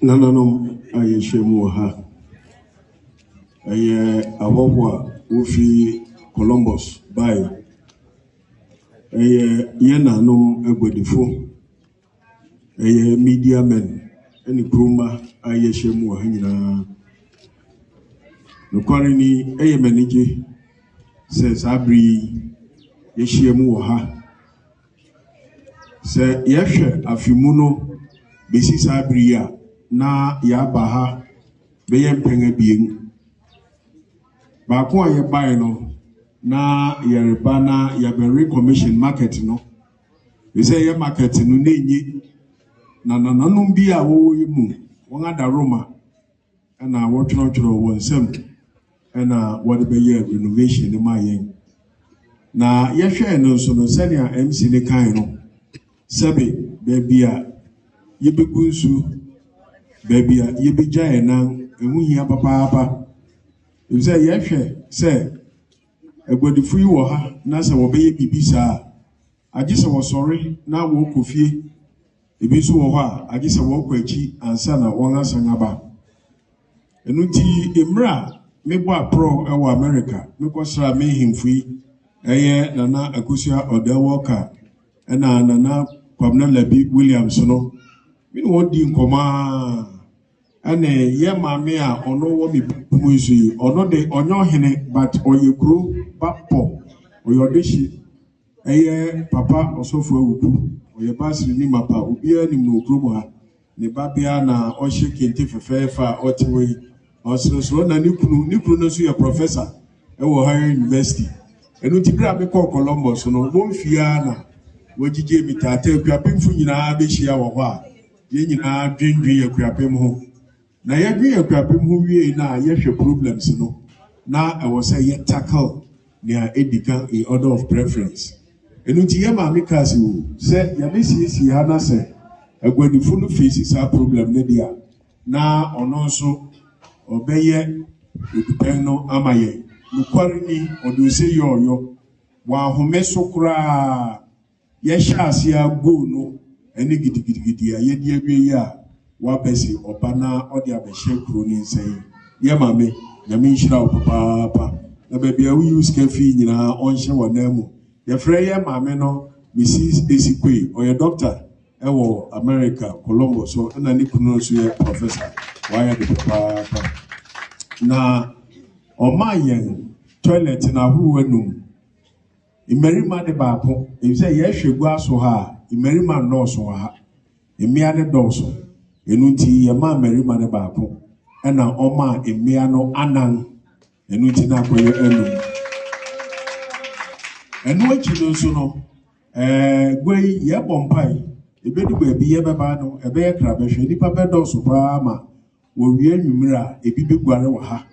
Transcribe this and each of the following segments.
Nananom ayeshemu ha. Aye awahwa wofi Columbus by. Aye yenanom egwedifo. Aye media men. Eni kroma ayeshemu ha nyina. Nokware ni aye menije says abri yeshemu ha. Se yehwe afimuno besi sabri ya na ya baha beye mpenga bieng ba ko aye bai no na yereba na ya be commission market no we say ye market no nenyi na nananum bi a wo yimu won ada Roma na wo tworo won sam na wo de be renovation ni ma yen na ye hwe no so no senia MC ne kan no sebe baby a yebegunsu baby a yebeja enan emu hia papa if say yehwe say egwadifu yi wo ha na say wo beye bibisa agise wo sori na wo kofie ebi so wo ha agise wo kwachi ansa na won asan aba enu ti emra mebo apro e wo America mekosra me himfu eye nana akusia odawo ka ena nana Kwamna Labi Williams no me won di nkoma ane ye maame a ono wo mi pumuisi ono de onyo hene but oyekro papo oyodeshi eye papa osofo awuku oye basiri ni mapa obi ani mu okromo ha ne babia na ohye kente fefefa otiwe osoro na nikunu no so ye professor e wo higher university enu tibra be ko Columbus no wo mfia na wajije mitata Akuapem fu nyina behia wo ho a ye nyina dwendwe Akuapem ho na ye dwe Akuapem ho wie na ye hwe problems no na e wo say ye tackle near edika in order of preference enu ti ye ma mikasi wo say ya besisi ha na say agwadifu no face sa problem ne dia na ono nso obeye Adukromhene no amaye nukwari ni odo say yoyo wa homeso kura yesha asia go no ene gidigidi ya yedi awie ya wa besi obana odi abehye kro ni nsai ye mame na me nhira opapa na bebia we use cafe nyina onhye wonamu ye frɛ ye mame no Mrs. Quayle oye doctor ewo America Columbus so na ni kunu so ye professor why the papa na omayen toilet na hu anum imerima de baako ebise ye hwegu aso ha imerima no so ha emia de doso enunti ye ma merima de baako na oma emia no anan enunti na koye enu achi no so no gwei ye bompai ebedu baabi ye beba no ebe ye kra behwe nipa be doso pa ma wo wie nwumira ebi beguare wa ha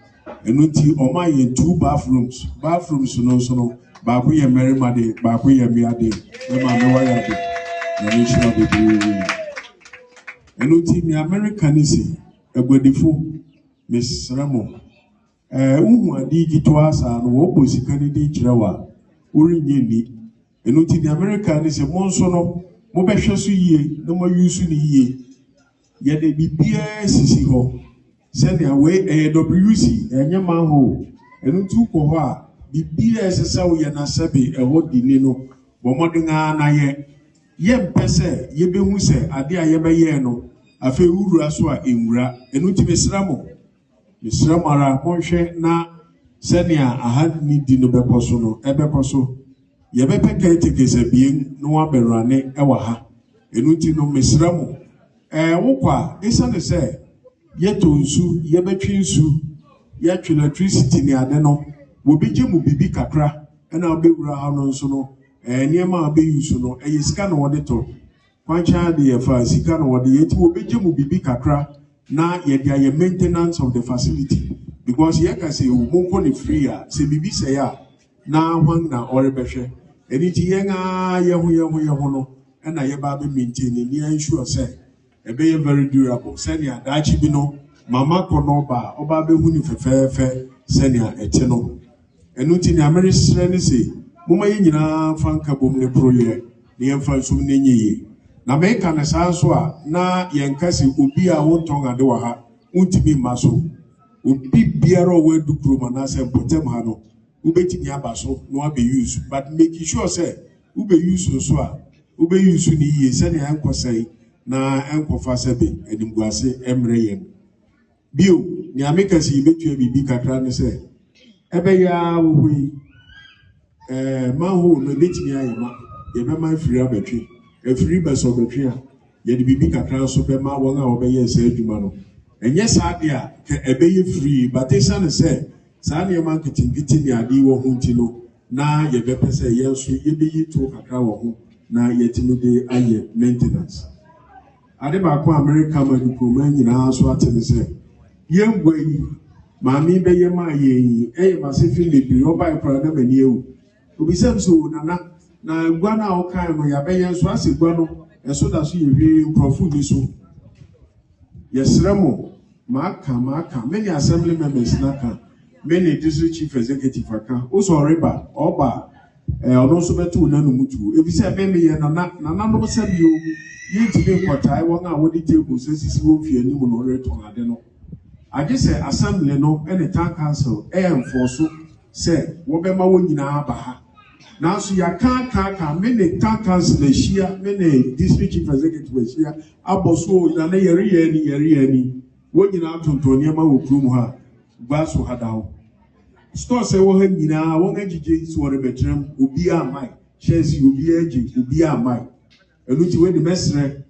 enunti oma ye two bathrooms no Babu ye Mary Made, Babu ye Miade, Emma Wayade, the nation of the Blue. And uti mi American is a gwedifu, Miss Ramo. Adi Gitwasa and Wobusi Kennedy Chirawa, Uri Yeni. And uti the American is a monsono, Mobeshasu ye, no more use in ye. Yet they be PSC ho. Send away a WC, and your man ho, and utu koha. Bibia esesa wo yana sabe eho dini no bomodinga na ye mpese ye behu se ade a ye beye no afa wura so a enwura enu ti mesramo ara monhwe na senia aha ni di no bekoso no ebekoso ye bepeke tekese bien no aberane ewa ha enu ti no mesramo wokwa esane se ye tonsu ye betwe nsu ye twe electricity ni ade no Wobije mu bibi kakra ena obewura ha no nso no niema abeyusu no sika no wode to kwancha de ye fa sika no wode yeti wobije mu bibi kakra na ye dia ye maintenance of the facility because ye ka say monko ni free a se bibi say a na hwan na orebehwe eni ti ye nga ye ho no ena ye ba be maintain ni ensure say ebe ye very durable senia dachi bi no mama kono ba oba be hu ni fefefe senia ete no enuti ni American ni say muma ye nyina fanka bom ne proye ne yemfa so ne nyiye Na meka na saa so a na yenkase obi a wonton ade wa ha untimi maso obi biara o Adukrom na se mpotem ha no ubetimi abaso no abe use but make sure say ube use so a ube use ni ye se na enkosai na enkofa sebe edimguase emre yen bio ni ameka si betua bibi kakra ne se ebe ya wo yi manho no betimi ayema ye be man free abatwe efiri beso betwe a ye de bibi kakra so be ma won a obeye se adwuma no enye saade a ke ebeye free but esa ne se saa ne man kitingiti ni ade wo ho ntino na ye be pese ye so ye beyi to kakra wo ho na ye timi de aye maintenance ade ba ko America ma Adukrom nyina so atene se ye ngwai maami be ye ma ye yi e ma se fi lebiri oba ikra na mani ewu obi sem so nana na gwa na o kan no ya be ye so ase gwa no eso da so ye wi profu ni so yesremo maka many assembly members naka many district chief executive aka o so reba oba ono so betu na no mutu ebi se be me ye nana no se bio ye tibe kwatai won a wodi table so sisi wo fi ani mu no reton ade no age se assembly no and the town council enforce say wo be ma wo nyina aba ha now so ya ka many town council ehia many district chief executive ehia aboso na yeri ani wo nyina tontoni ma wo krum ha gba so hadawo store say wo ha nyina wo ngagije so re betrem obi a mai chesi obi agi obi a mai eluti we the mesre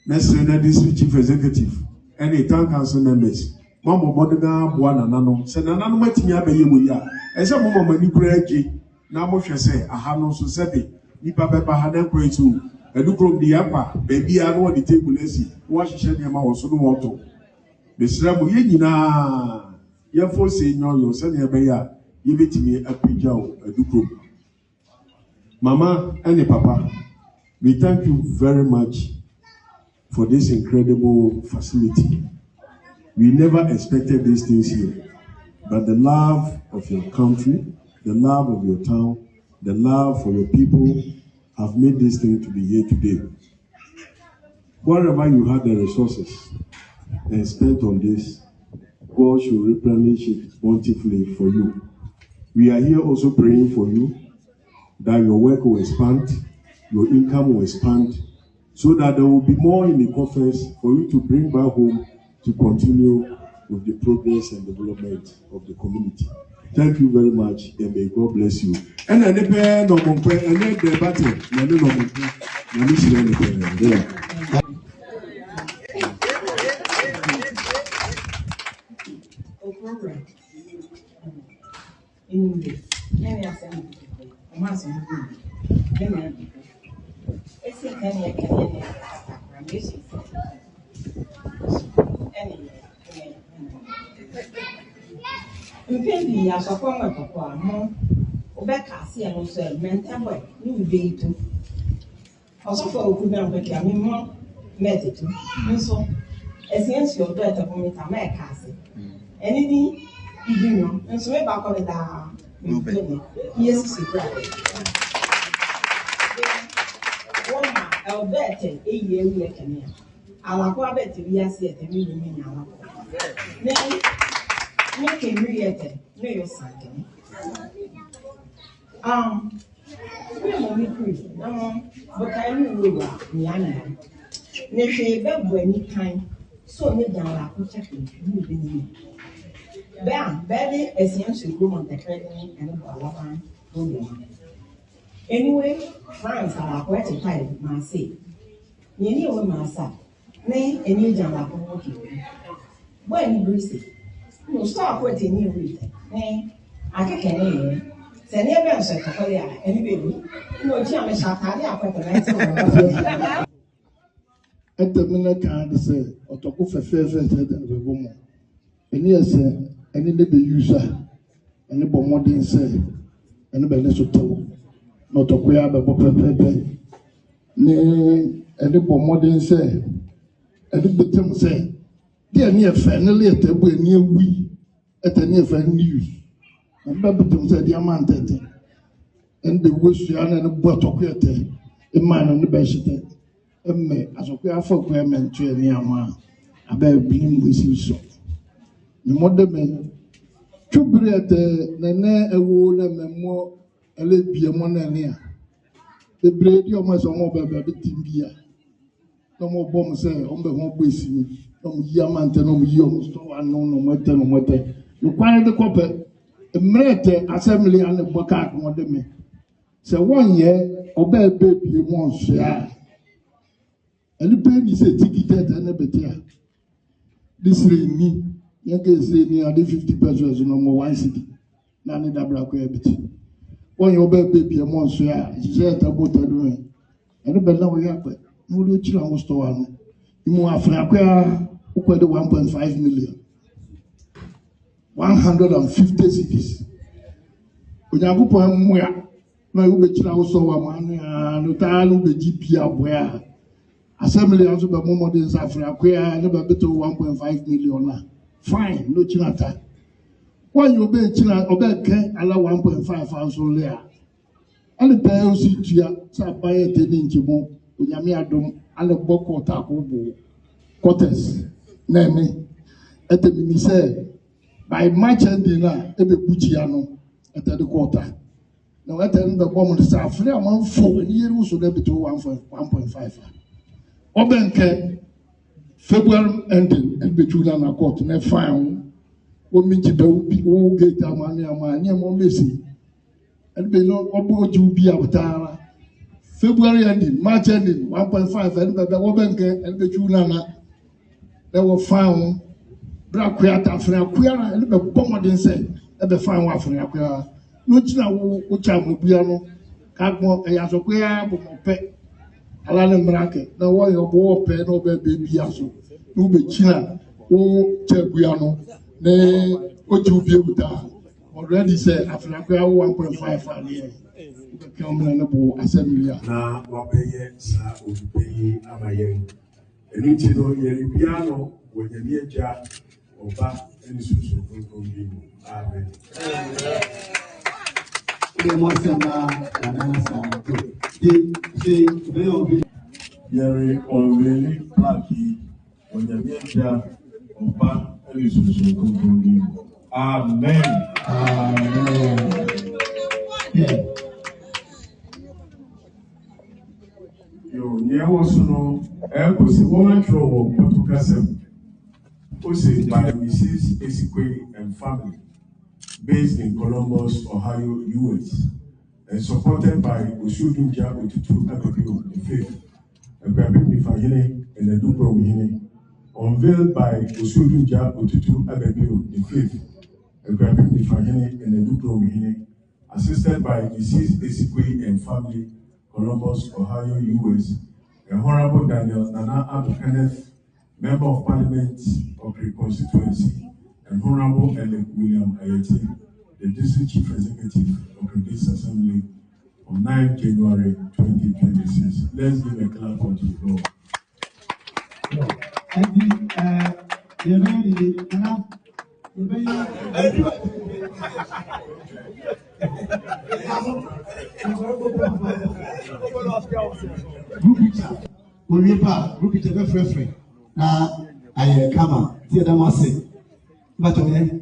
na district chief executive and the town council members mama bodega boa nanano se nanano matimi abaye wo ya ese mama mani kura agi na mo hwe se aha no so sebe nipa beba ha na kura tu Adukrom di apa baby a no the table esi wo hihye ne ma wo so no moto besramu ye nyina ye fo se nyoyo se ne be ya ye betimi apija o Adukrom mama and papa we thank you very much for this incredible facility. We never expected these things here, but the love of your country, the love of your town, the love for your people have made this thing to be here today. Wherever you had the resources and spent on this, God should replenish it bountifully for you. We are here also praying for you that your work will expand, your income will expand, so that there will be more in the coffers for you to bring back home to continue with the progress and development of the community. Thank you very much, and may God bless you. And I never know and the battle, Mpembi ya sokwa mapapa no obeka ase ya no so mentabwe ni ubeito osofo okuba mpeka mi mo metetu nso esiensi odo etapomita meka ase eni ni idino nso me ba ko da yes sikra woma elbete eyi ewu ekenia alakwa bete bi ase etemi ni nya alakwa make a reader, no your second. We agree, but I knew we were young. Neshe bebo any time, so me down la protecting you beneath. Bam, barely essential room on the credit and about one. Anyway, France are quite a time, my say. You knew my son, nay, and you down la promoting. When you breathe. No stop waiting you with it. I can't send your bench for you, any baby. No, Jim is not a at the minute, can't say, or talk of a fair than the woman. And yes, any baby user, any bomb say, any balance of toe, not a queer but pepe. Nay, any bomb say, any bit say. Dear near finally at a near we at a near fan news. And Babatum said, Diamante, and the wish and a bottle create a man on the best. emme asokwe afọ kwa mentu ni ama aba binim wesi so ni modeme tubrete nene ewo na memmo ele biemo na ne a ebre di o ma so mo bebe betimbia no mo bom se o mbe ho gbesi ni no mo yi amante no mo yi o so anu no mote you kware de kope emrete assembly an boka modeme se wonye oba bebie mo nso a ele be ni se ticket na betia this ni yake say ni ade 50 pesos no mo 1 cedi na ne dabra ko ebiti wonye oba bebie mo nso a je ta bota do ele be na wo yakwe no lo chira wo store no imu afra kwa ukwede 1.5 million 150 cities onyankopon mmoa na wo be chira wo so wa manu no ta no be GP aboya assembly also be modern afra kwa no be beto 1.5 million na fine no chira ta when you be chira obeke ala 1.5 also there and the pay osi tua sa baye teni njimo onyame adom ale boko ta ko bo quarters na me etemini say by March ending na ebe buchia no ete the quarter na ete the bomb say afre am fo ni yeru so na beto 1.5 obenke February ending betu na court na fine wo minji be wo gate amani amani mo mesi and be no obo ju bi abutara February ending March ending 1.5 and be wo benke and betu na they were found black creator for aquara and be bomodin say e be fine wa for aquara no china wo cha mo bia no ka gbo e ya so kwa bo mo pe ala ne mrake na wo yo bo pe no be bia so no be china wo cha bia no ne o ju bi buta already say after aquara 1.5 and here be come na bo assembly na wabeye sa obiyi amaye eni no yeri piano wonyami eja oba eni susu konkonbi amen yeri onweli plaki wonyami eja oba eni susu konkonbi amen yo nyewo suno ekosi woman trouble potukasem hosted by Mrs. Quayle and family, based in Columbus, Ohio, US, and supported by Osudomgya Otutu Ababio V, Nifahene and Adukromhene, unveiled by Osudomgya Otutu Ababio V, Nifahene and Adukromhene, assisted by Mrs. Quayle and family, Columbus, Ohio, US, and Honorable Daniel Nana Adukromhene, Member of Parliament of the constituency, and Honorable William Ayeti, the District Chief Executive of this Assembly on 9 January 2026. Let's give a clap for the floor. Na aye kama tie da mase bato ye